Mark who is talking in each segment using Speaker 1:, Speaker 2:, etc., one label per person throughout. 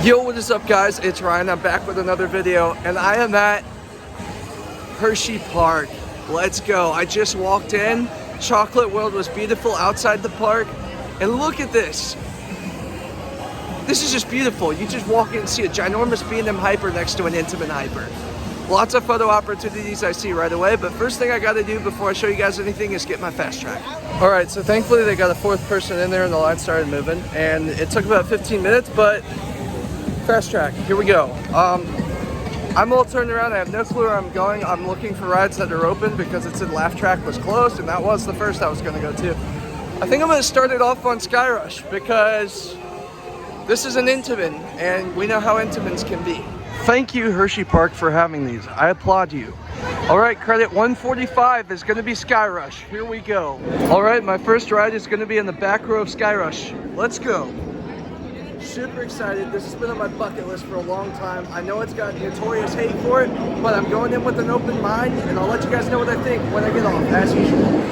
Speaker 1: Yo, what is up guys? It's Ryan. I'm back with another video and I am at Hersheypark. Let's go. I just walked in. Chocolate World was beautiful outside the park. And look at this. This is just beautiful. You just walk in and see a ginormous B&M Hyper next to an Intamin Hyper. Lots of photo opportunities I see right away, but first thing I gotta do before I show you guys anything is get my fast track. All right, so thankfully they got a fourth person in there and the line started moving. And it took about 15 minutes, but fast track, here we go. I'm all turned around, I have no clue where I'm going. I'm looking for rides that are open because it said Laugh Track was closed and that was the first I was gonna go to. I think I'm gonna start it off on Skyrush because this is an Intamin and we know how Intamins can be. Thank you Hersheypark for having these, I applaud you. All right, credit 145 is gonna be Skyrush, here we go. All right, my first ride is gonna be in the back row of Skyrush. Let's go. Super excited. This has been on my bucket list for a long time. I know it's got notorious hate for it, but I'm going in with an open mind and I'll let you guys know what I think when I get off, as usual.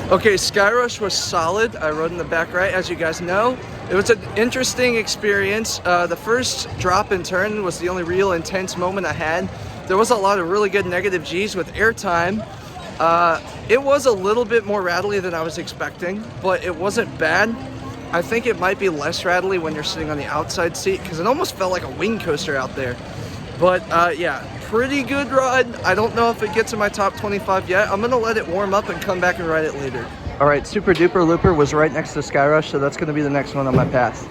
Speaker 1: Okay, Skyrush was solid. I rode in the back right, as you guys know. It was an interesting experience. The first drop and turn was the only real intense moment I had. There was a lot of really good negative G's with airtime. It was a little bit more rattly than I was expecting, but it wasn't bad. I think it might be less rattly when you're sitting on the outside seat because it almost felt like a wing coaster out there. But yeah, pretty good ride. I don't know if it gets in my top 25 yet. I'm gonna let it warm up and come back and ride it later. All right, Super Duper Looper was right next to Skyrush, so that's gonna be the next one on my path.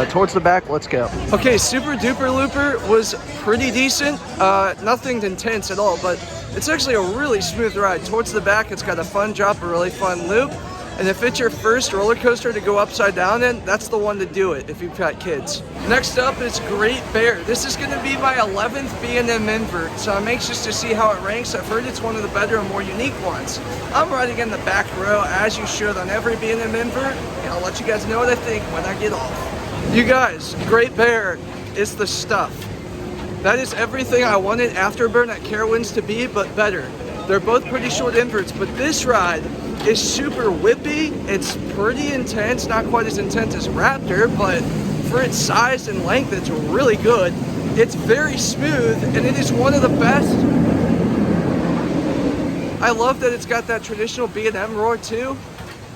Speaker 1: Towards the back, let's go. Okay, Super Duper Looper was pretty decent. Nothing intense at all, but it's actually a really smooth ride. Towards the back, it's got a fun drop, a really fun loop. And if it's your first roller coaster to go upside down in, that's the one to do it if you've got kids. Next up is Great Bear. This is gonna be my 11th B&M invert, so I'm anxious to see how it ranks. I've heard it's one of the better and more unique ones. I'm riding in the back row, as you should on every B&M invert, and I'll let you guys know what I think when I get off. You guys, Great Bear is the stuff. That is everything I wanted Afterburn at Carowinds to be, but better. They're both pretty short inverts, but this ride is super whippy. It's pretty intense, not quite as intense as Raptor, but for its size and length, it's really good. It's very smooth, and it is one of the best. I love that it's got that traditional B&M roar too.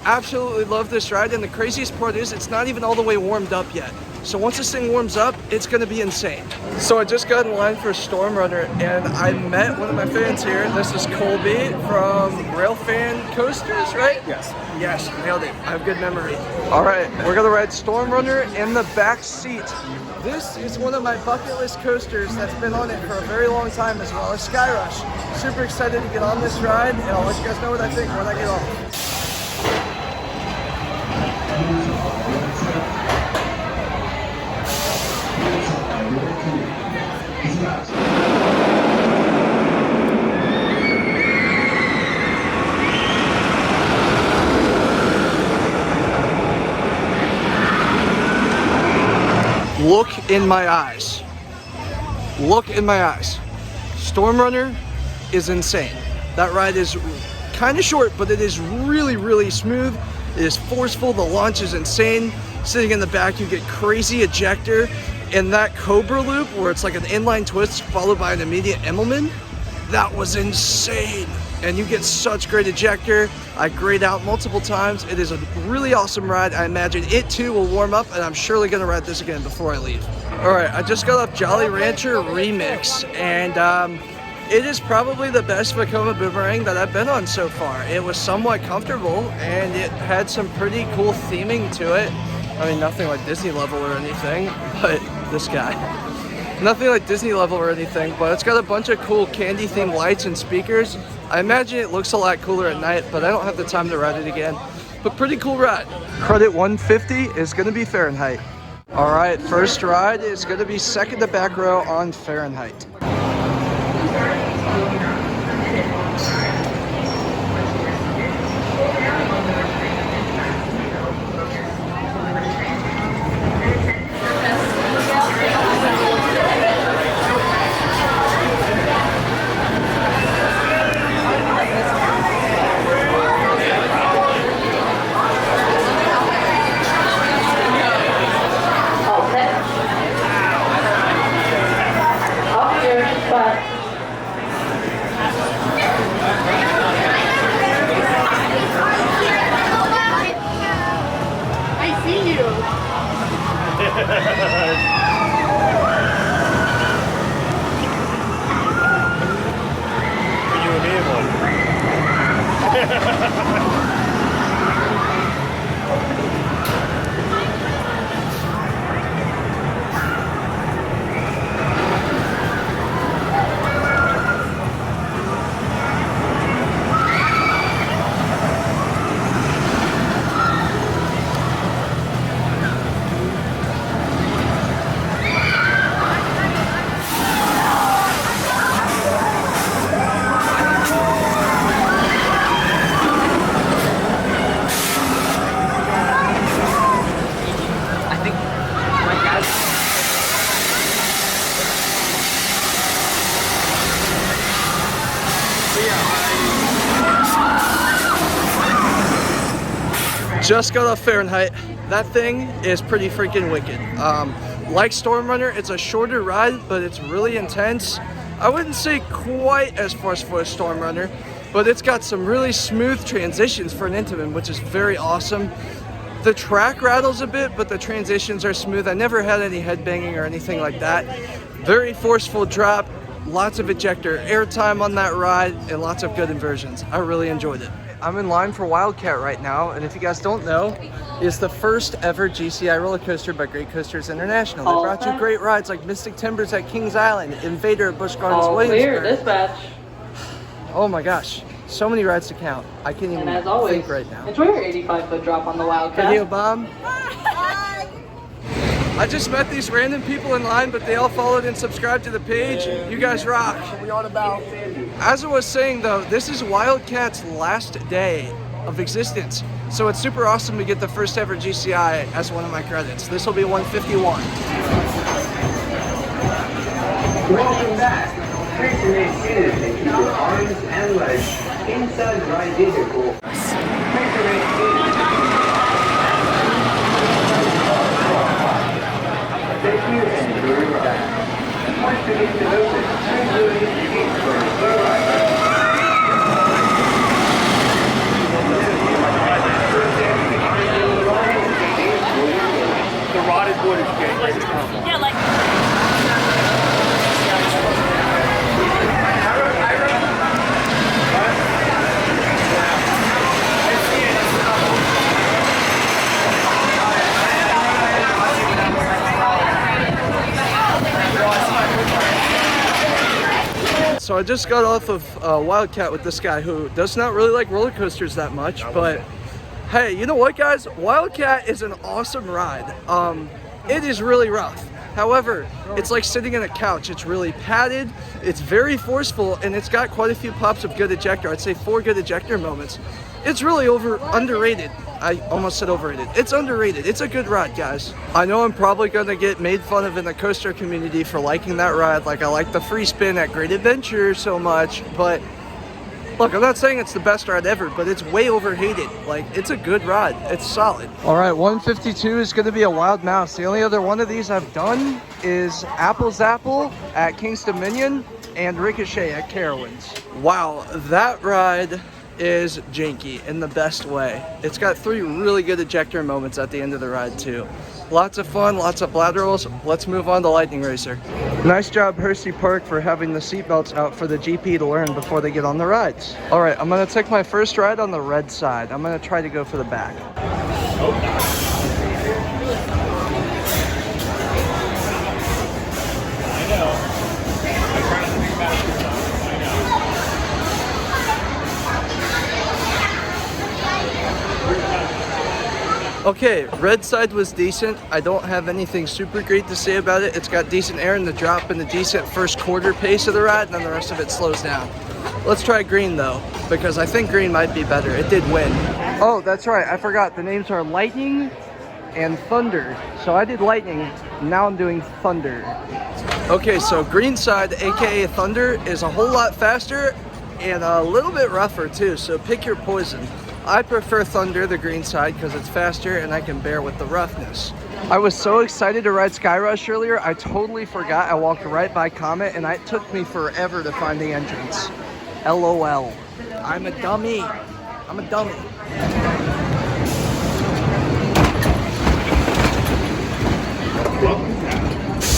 Speaker 1: Absolutely love this ride, and the craziest part is it's not even all the way warmed up yet. So once this thing warms up, it's gonna be insane. So I just got in line for Storm Runner and I met one of my fans here. This is Colby from Railfan Coasters, right?
Speaker 2: Yes.
Speaker 1: Yes, nailed it. I have good memory. All right, we're gonna ride Storm Runner in the back seat. This is one of my bucket list coasters that's been on it for a very long time, as well as Skyrush. Super excited to get on this ride, and I'll let you guys know what I think when I get off. Look in my eyes. Look in my eyes. Storm Runner is insane. That ride is kind of short, but it is really, really smooth. It is forceful. The launch is insane. Sitting in the back, you get crazy ejector. And that Cobra loop, where it's like an inline twist followed by an immediate Immelman, that was insane. And you get such great ejector. I grayed out multiple times. It is a really awesome ride. I imagine it too will warm up, and I'm surely gonna ride this again before I leave. All right, I just got off Jolly Rancher Remix, and it is probably the best Vekoma boomerang that I've been on so far. It was somewhat comfortable, and it had some pretty cool theming to it. I mean, nothing like Disney level or anything, but this guy. Nothing like Disney level or anything, but it's got a bunch of cool candy themed lights and speakers. I imagine it looks a lot cooler at night, but I don't have the time to ride it again. But pretty cool ride. Credit 150 is gonna be Fahrenheit. All right, first ride is gonna be second to back row on Fahrenheit. Just got off Fahrenheit. That thing is pretty freaking wicked. Like Storm Runner, it's a shorter ride, but it's really intense. I wouldn't say quite as forceful as Storm Runner, but it's got some really smooth transitions for an Intamin, which is very awesome. The track rattles a bit, but the transitions are smooth. I never had any headbanging or anything like that. Very forceful drop, lots of ejector airtime on that ride, and lots of good inversions. I really enjoyed it. I'm in line for Wildcat right now, and if you guys don't know, it's the first ever GCI roller coaster by Great Coasters International. They brought you great rides like Mystic Timbers at Kings Island, Invader at Busch Gardens, Williamsburg.
Speaker 2: Clear, dispatch.
Speaker 1: Oh my gosh, so many rides to count. I can't even think right now.
Speaker 2: Enjoy your 85-foot drop on the Wildcat.
Speaker 1: Video bomb. I just met these random people in line, but they all followed and subscribed to the page. You guys rock.
Speaker 3: We on about.
Speaker 1: As I was saying though, this is Wildcat's last day of existence. So it's super awesome to get the first ever GCI as one of my credits. This will be 151.
Speaker 4: Welcome back. Please remain seated and keep your arms and legs inside dry vehicle. Please remain seated. Thank you and enjoy your ride. Once the gate is open, please release the gate for a clear ride.
Speaker 3: The rotted wood is getting ready to come.
Speaker 5: Yeah, like.
Speaker 1: So I just got off of Wildcat with this guy who does not really like roller coasters that much, but hey, you know what guys? Wildcat is an awesome ride. It is really rough. However, it's like sitting in a couch. It's really padded, it's very forceful, and it's got quite a few pops of good ejector. I'd say 4 good ejector moments. It's really underrated. I almost said overrated. It's underrated. It's a good ride, guys. I know I'm probably gonna get made fun of in the coaster community for liking that ride. Like I like the free spin at Great Adventure so much, but Look, I'm not saying it's the best ride ever, but it's way overhated. Like, it's a good ride. It's solid. All right, 152 is going to be a Wild Mouse. The only other one of these I've done is Apple's Apple at Candymonium and Ricochet at Carowinds. Wow, that ride is janky in the best way. It's got 3 really good ejector moments at the end of the ride too. Lots of fun, lots of laterals. Let's move on to Lightning Racer. Nice job, Hersheypark, for having the seatbelts out for the GP to learn before they get on the rides. All right, I'm gonna take my first ride on the red side. I'm gonna try to go for the back. Okay, red side was decent. I don't have anything super great to say about it. It's got decent air in the drop and a decent first quarter pace of the ride, and then the rest of it slows down. Let's try green though, because I think green might be better. It did win. Oh, that's right, I forgot. The names are Lightning and Thunder. So I did Lightning, now I'm doing Thunder. Okay, so green side, aka Thunder, is a whole lot faster and a little bit rougher too, so pick your poison. I prefer Thunder, the green side, because it's faster and I can bear with the roughness. I was so excited to ride Skyrush earlier, I totally forgot I walked right by Comet and it took me forever to find the entrance. LOL. I'm a dummy. I'm a dummy.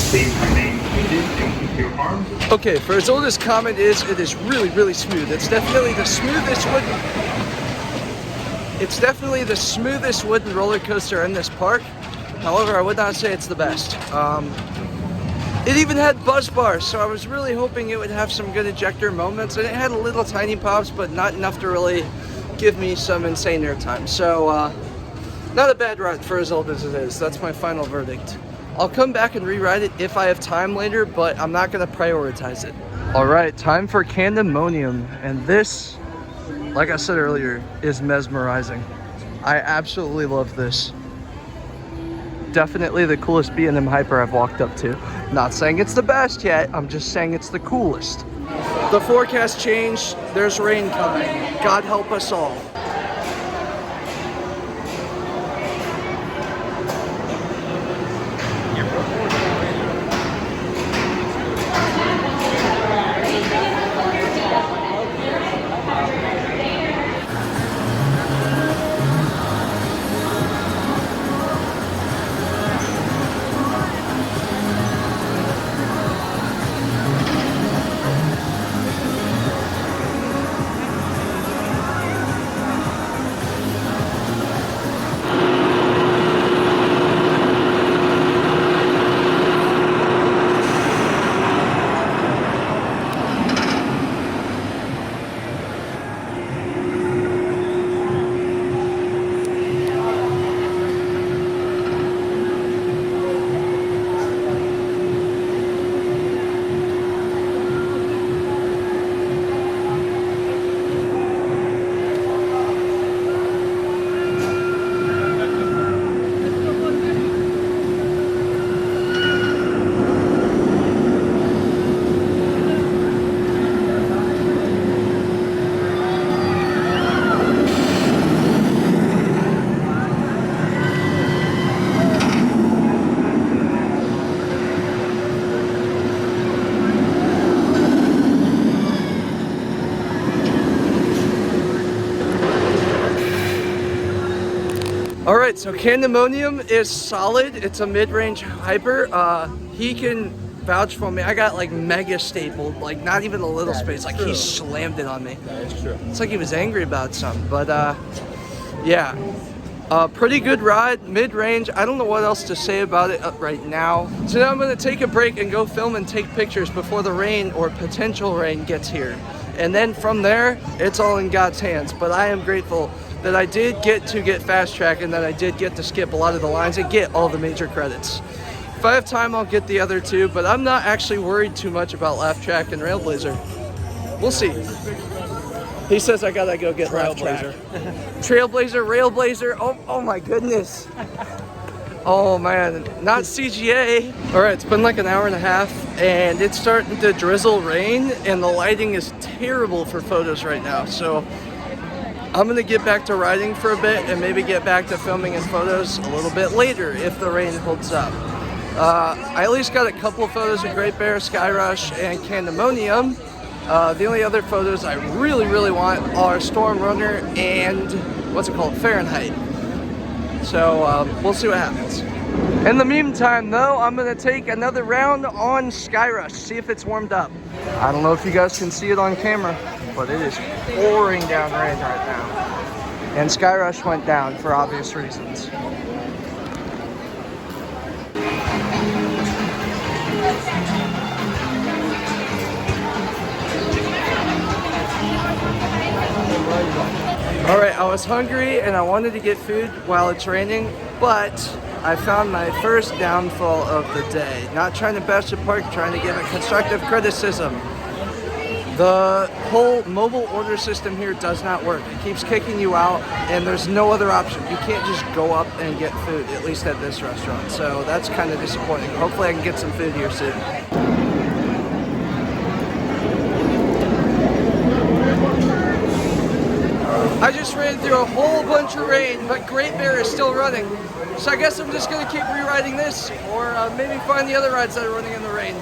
Speaker 4: Please remain seated and keep your arms.
Speaker 1: Okay, for as old as Comet is, it is really, really smooth. It's definitely the smoothest wooden roller coaster in this park. However, I would not say it's the best. It even had buzz bars, so I was really hoping it would have some good ejector moments, and it had a little tiny pops, but not enough to really give me some insane airtime. So, not a bad ride for as old as it is. That's my final verdict. I'll come back and rewrite it if I have time later, but I'm not going to prioritize it. All right, time for Candymonium, and this, like I said earlier, is mesmerizing. I absolutely love this. Definitely the coolest B&M Hyper I've walked up to. Not saying it's the best yet, I'm just saying it's the coolest. The forecast changed, there's rain coming. God help us all. All right, so Candymonium is solid. It's a mid-range hyper. He can vouch for me. I got like mega stapled, like not even a little space. Like he slammed it on me.
Speaker 3: That is true.
Speaker 1: It's like he was angry about something, but yeah. Pretty good ride, mid-range. I don't know what else to say about it right now. So now I'm gonna take a break and go film and take pictures before the rain or potential rain gets here. And then from there, it's all in God's hands. But I am grateful that I did get to get fast track and that I did get to skip a lot of the lines and get all the major credits. If I have time, I'll get the other two, but I'm not actually worried too much about laugh track and Trailblazer. We'll see. He says I gotta go get laugh track. Trailblazer, Railblazer, oh my goodness. Oh man, not CGA. All right, it's been like an hour and a half and it's starting to drizzle rain and the lighting is terrible for photos right now. So I'm gonna get back to riding for a bit and maybe get back to filming and photos a little bit later if the rain holds up. I at least got a couple of photos of Great Bear, Skyrush, and Candymonium. The only other photos I really want are Storm Runner and what's it called, Fahrenheit. So we'll see what happens. In the meantime though, I'm gonna take another round on Skyrush, see if it's warmed up. I don't know if you guys can see it on camera, but it is pouring down rain right now. And Skyrush went down for obvious reasons. Alright, I was hungry and I wanted to get food while it's raining, but I found my first downfall of the day. Not trying to bash the park, trying to give it constructive criticism. The whole mobile order system here does not work. It keeps kicking you out and there's no other option. You can't just go up and get food, at least at this restaurant. So that's kind of disappointing. Hopefully I can get some food here soon. I just ran through a whole bunch of rain, but Great Bear is still running. So I guess I'm just gonna keep rewriting this, or maybe find the other rides that are running in the rain.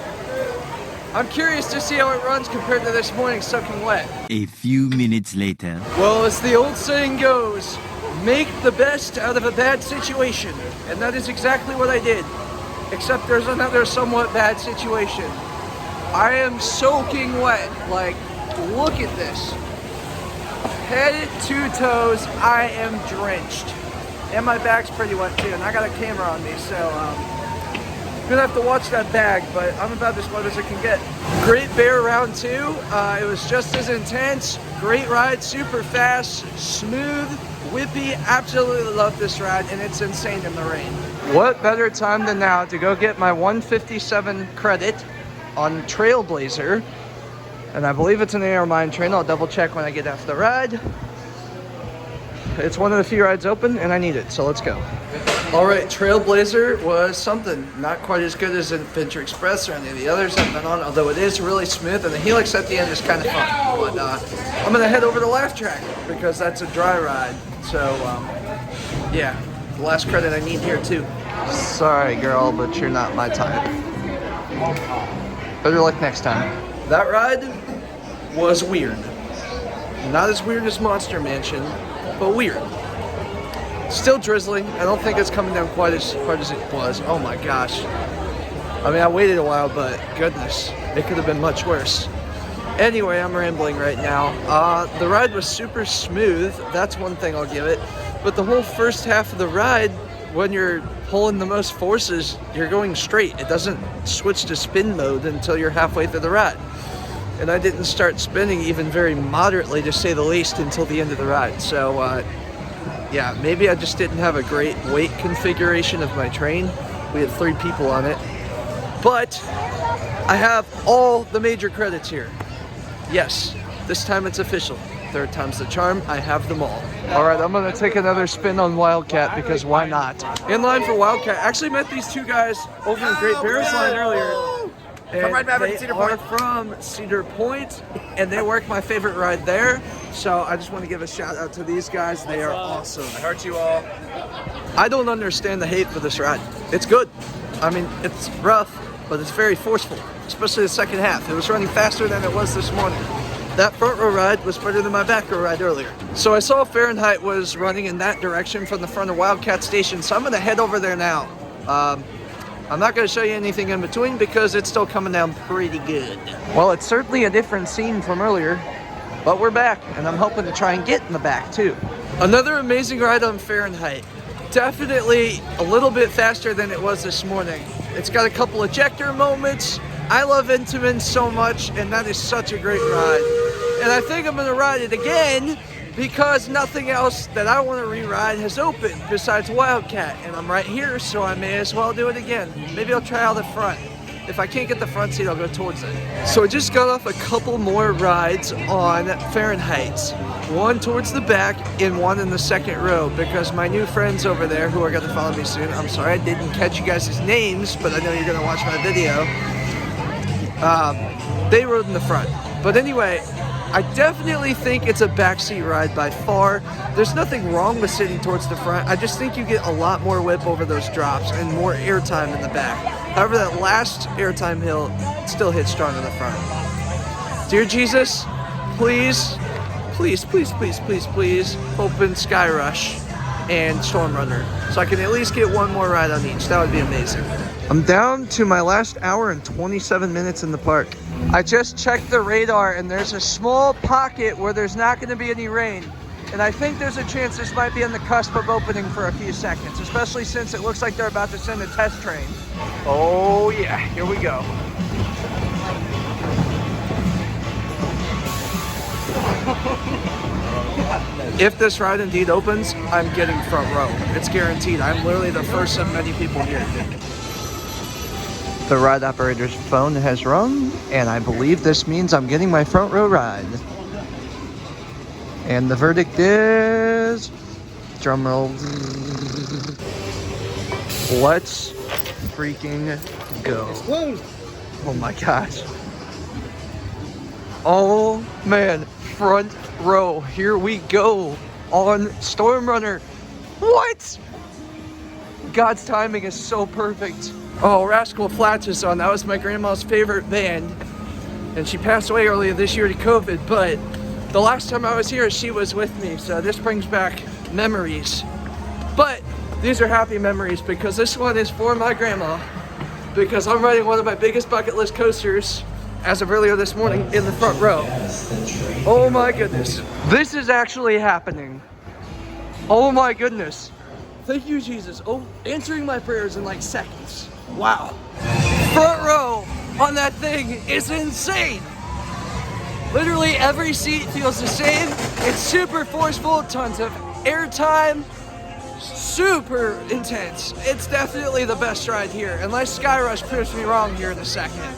Speaker 1: I'm curious to see how it runs compared to this morning soaking wet.
Speaker 5: A few minutes later.
Speaker 1: Well, as the old saying goes, make the best out of a bad situation. And that is exactly what I did. Except there's another somewhat bad situation. I am soaking wet. Like, look at this. Head to toes, I am drenched. And my back's pretty wet too, and I got a camera on me, so I'm gonna have to watch that bag, but I'm about as wet as it can get. Great Bear round 2, it was just as intense, great ride, super fast, smooth, whippy, absolutely love this ride, and it's insane in the rain. What better time than now to go get my 157 credit on Trailblazer. And I believe it's an air mine train. I'll double check when I get after the ride. It's one of the few rides open and I need it, so let's go. All right, Trailblazer was something. Not quite as good as Adventure Express or any of the others I've been on, although it is really smooth and the helix at the end is kind of fun. But I'm gonna head over to Laugh Track because that's a dry ride. So yeah, the last credit I need here too. Sorry girl, but you're not my type. Better luck next time. That ride was weird. Not as weird as Monster Mansion, but weird. Still drizzling. I don't think it's coming down quite as hard as it was. Oh my gosh. I mean, I waited a while, but goodness, it could have been much worse. Anyway, I'm rambling right now. The ride was super smooth. That's one thing I'll give it. But the whole first half of the ride, when you're pulling the most forces, you're going straight. It doesn't switch to spin mode until you're halfway through the ride. And I didn't start spinning even very moderately, to say the least, until the end of the ride. So yeah, maybe I just didn't have a great weight configuration of my train. We had 3 people on it. But I have all the major credits here. Yes, this time it's official. 3rd time's the charm, I have them all. All right, I'm gonna take another spin on Wildcat because why not? In line for Wildcat. Actually met these 2 guys over in Great Bear's line earlier. And
Speaker 3: right back
Speaker 1: they
Speaker 3: Cedar
Speaker 1: are
Speaker 3: Point.
Speaker 1: from Cedar Point, and they work my favorite ride there. So I just want to give a shout out to these guys. They are awesome.
Speaker 3: I heard you all.
Speaker 1: I don't understand the hate for this ride. It's good. I mean, it's rough, but it's very forceful, especially the second half. It was running faster than it was this morning. That front row ride was better than my back row ride earlier. So I saw Fahrenheit was running in that direction from the front of Wildcat Station, so I'm going to head over there now. I'm not going to show you anything in between because it's still coming down pretty good. Well, it's certainly a different scene from earlier, but we're back, and I'm hoping to try and get in the back too. Another amazing ride on Fahrenheit. Definitely a little bit faster than it was this morning. It's got a couple ejector moments. I love Intamin so much, and that is such a great ride. And I think I'm going to ride it again because nothing else that I want to re-ride has opened besides Wildcat, and I'm right here, so I may as well do it again. Maybe I'll try out the front. If I can't get the front seat, I'll go towards it. So I just got off a couple more rides on Fahrenheit. One towards the back and one in the second row because my new friends over there who are going to follow me soon, I'm sorry I didn't catch you guys' names, but I know you're going to watch my video. They rode in the front. But anyway, I definitely think it's a backseat ride by far. There's nothing wrong with sitting towards the front. I just think you get a lot more whip over those drops and more airtime in the back. However, that last airtime hill still hits strong in the front. Dear Jesus, please, please, please, please, please, please open Skyrush and Storm Runner so I can at least get one more ride on each. That would be amazing. I'm down to my last hour and 27 minutes in the park. I just checked the radar and there's a small pocket where there's not going to be any rain. And I think there's a chance this might be on the cusp of opening for a few seconds, especially since it looks like they're about to send a test train. Oh yeah, here we go. If this ride indeed opens, I'm getting front row. It's guaranteed. I'm literally the first of many people here. The ride operator's phone has rung, and I believe this means I'm getting my front row ride. And the verdict is... drumroll. Let's freaking go. Oh my gosh. Oh man, front row. Here we go on Storm Runner. What? God's timing is so perfect. Oh, Rascal Flatts is on. That was my grandma's favorite band. And she passed away earlier this year to COVID, but the last time I was here, she was with me. So this brings back memories. But these are happy memories because this one is for my grandma. Because I'm riding one of my biggest bucket list coasters as of earlier this morning in the front row. Oh my goodness. This is actually happening. Oh my goodness. Thank you, Jesus. Oh, answering my prayers in like seconds. Wow. Front row on that thing is insane. Literally every seat feels the same. It's super forceful, tons of airtime, super intense. It's definitely the best ride here, unless Skyrush proves me wrong here in a second.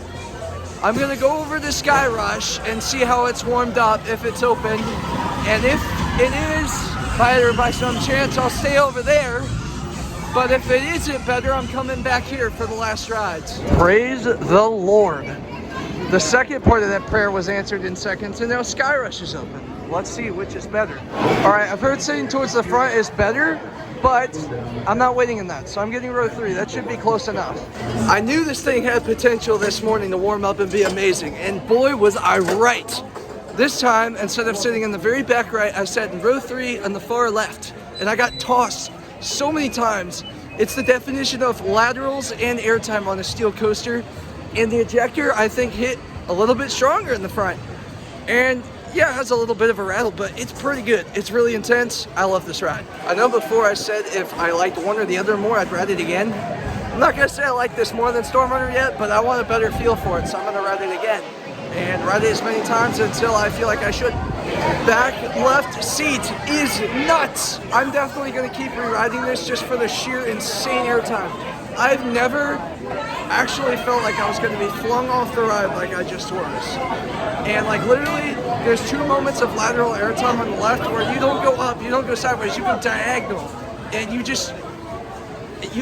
Speaker 1: I'm gonna go over to Skyrush and see how it's warmed up, if it's open, and if it is, by some chance, I'll stay over there. But if it isn't better, I'm coming back here for the last rides. Praise the Lord. The second part of that prayer was answered in seconds, and now Skyrush is open. Let's see which is better. All right, I've heard sitting towards the front is better, but I'm not waiting in that, so I'm getting row 3. That should be close enough. I knew this thing had potential this morning to warm up and be amazing, and boy was I right. This time, instead of sitting in the very back right, I sat in row 3 on the far left, and I got tossed so many times. It's the definition of laterals and airtime on a steel coaster, and the ejector I think hit a little bit stronger in the front. And yeah, it has a little bit of a rattle, but it's pretty good. It's really intense. I love this ride. I know before I said if I liked one or the other more, I'd ride it again. I'm not gonna say I like this more than Storm Runner yet, but I want a better feel for it, so I'm gonna ride it again. And ride it as many times until I feel like I should. Back left seat is nuts. I'm definitely gonna keep rewriting this just for the sheer insane airtime. I've never actually felt like I was gonna be flung off the ride like I just was. And like literally, there's 2 moments of lateral airtime on the left where you don't go up, you don't go sideways, you go diagonal. And you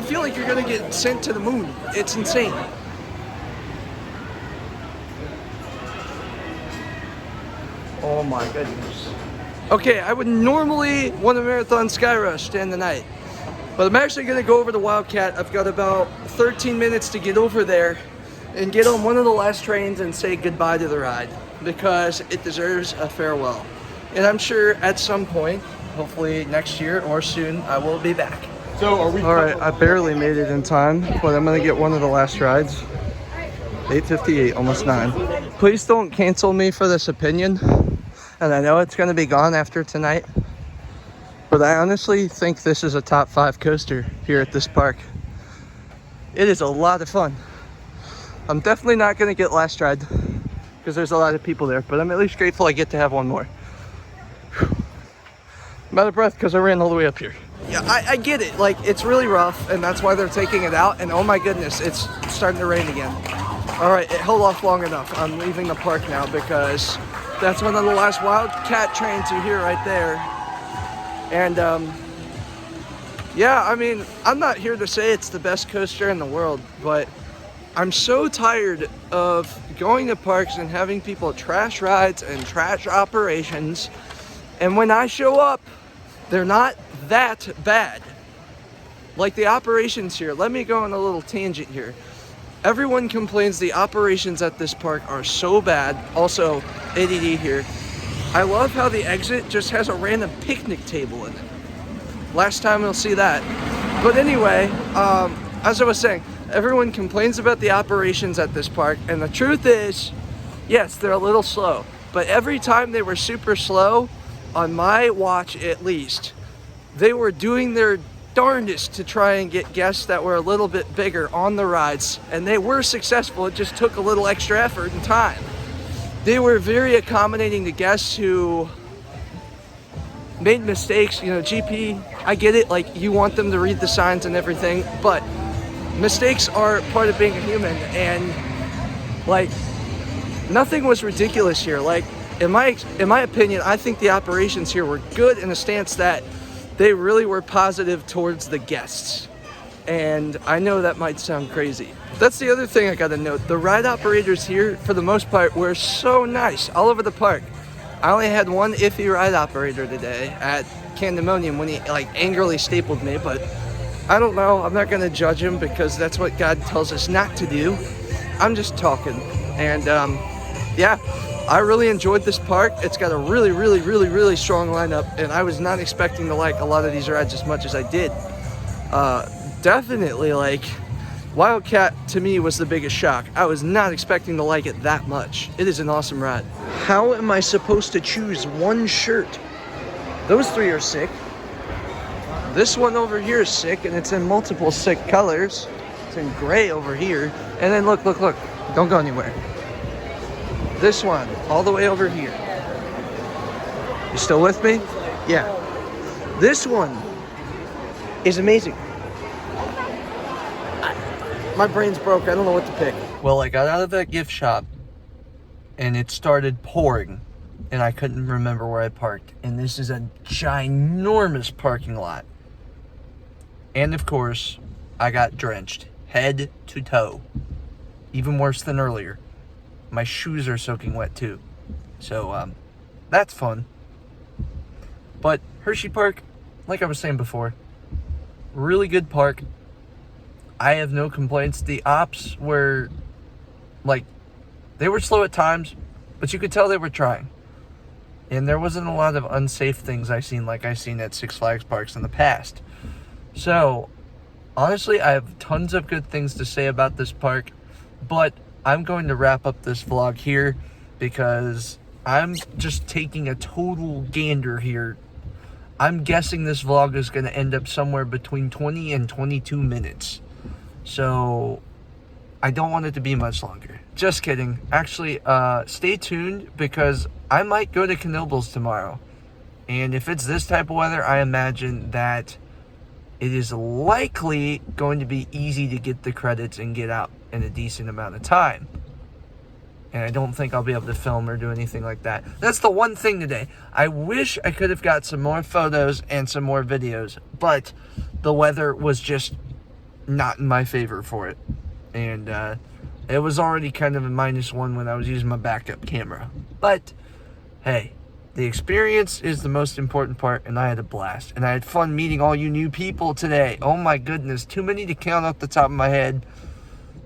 Speaker 1: feel like you're gonna get sent to the moon. It's insane. Oh my goodness. Okay, I would normally want a marathon Skyrush to end the night, but I'm actually gonna go over to Wildcat. I've got about 13 minutes to get over there and get on one of the last trains and say goodbye to the ride because it deserves a farewell. And I'm sure at some point, hopefully next year or soon, I will be back.
Speaker 3: So are we?
Speaker 1: All right, I barely made it in time, but I'm gonna get one of the last rides. 8:58, almost 9. Please don't cancel me for this opinion. And I know it's gonna be gone after tonight, but I honestly think this is a top 5 coaster here at this park. It is a lot of fun. I'm definitely not gonna get last ride because there's a lot of people there, but I'm at least grateful I get to have one more. Whew. I'm out of breath because I ran all the way up here. Yeah, I get it. Like, it's really rough, and that's why they're taking it out. And oh my goodness, it's starting to rain again. All right, hold off long enough. I'm leaving the park now because that's one of the last Wildcat trains you hear right there. And yeah, I mean, I'm not here to say it's the best coaster in the world, but I'm so tired of going to parks and having people trash rides and trash operations. And when I show up, they're not that bad. Like the operations here, let me go on a little tangent here. Everyone complains the operations at this park are so bad. Also, ADD here. I love how the exit just has a random picnic table in it. Last time we'll see that. But anyway, as I was saying, everyone complains about the operations at this park, and the truth is, yes, they're a little slow. But every time they were super slow, on my watch at least, they were doing their darndest to try and get guests that were a little bit bigger on the rides, and they were successful. It just took a little extra effort and time. They were very accommodating to guests who made mistakes. You know, GP, I get it, like you want them to read the signs and everything, but mistakes are part of being a human, and like nothing was ridiculous here. Like in my opinion, I think the operations here were good in the stance that they really were positive towards the guests. And I know that might sound crazy. That's the other thing I gotta note. The ride operators here, for the most part, were so nice all over the park. I only had one iffy ride operator today at Candymonium when he like angrily stapled me, but I don't know. I'm not gonna judge him because that's what God tells us not to do. I'm just talking. And yeah, I really enjoyed this park. It's got a really, really, really, really strong lineup, and I was not expecting to like a lot of these rides as much as I did. Definitely, like, Wildcat to me was the biggest shock. I was not expecting to like it that much. It is an awesome ride. How am I supposed to choose one shirt? Those three are sick. This one over here is sick, and it's in multiple sick colors. It's in gray over here. And then look, look, look. Don't go anywhere. This one, all the way over here. You still with me? Yeah. This one is amazing. My brain's broke. I don't know what to pick. Well, I got out of that gift shop and it started pouring and I couldn't remember where I parked. And this is a ginormous parking lot. And of course, I got drenched head to toe. Even worse than earlier. My shoes are soaking wet too. So, that's fun. But Hersheypark, like I was saying before, really good park. I have no complaints. The ops were, like, they were slow at times, but you could tell they were trying. And there wasn't a lot of unsafe things I seen like I seen at Six Flags parks in the past. So, honestly, I have tons of good things to say about this park, but I'm going to wrap up this vlog here because I'm just taking a total gander here. I'm guessing this vlog is going to end up somewhere between 20 and 22 minutes. So, I don't want it to be much longer. Just kidding. Actually, stay tuned because I might go to Knoebels tomorrow. And if it's this type of weather, I imagine that it is likely going to be easy to get the credits and get out in a decent amount of time. And I don't think I'll be able to film or do anything like that. That's the one thing today. I wish I could have got some more photos and some more videos, but the weather was just not in my favor for it. And it was already kind of a -1 when I was using my backup camera. But hey, the experience is the most important part, and I had a blast. And I had fun meeting all you new people today. Oh my goodness, too many to count off the top of my head.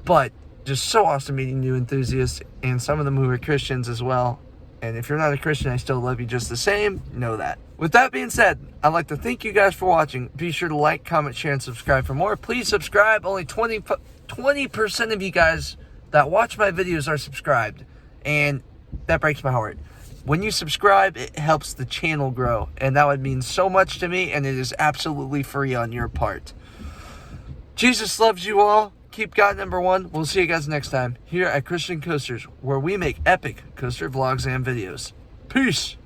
Speaker 1: But just so awesome meeting new enthusiasts, and some of them who are Christians as well. And if you're not a Christian, I still love you just the same. Know that. With that being said, I'd like to thank you guys for watching. Be sure to like, comment, share, and subscribe for more. Please subscribe. Only 20% of you guys that watch my videos are subscribed. And that breaks my heart. When you subscribe, it helps the channel grow. And that would mean so much to me, and it is absolutely free on your part. Jesus loves you all. Keep God number one. We'll see you guys next time here at Christian Coasters, where we make epic coaster vlogs and videos. Peace.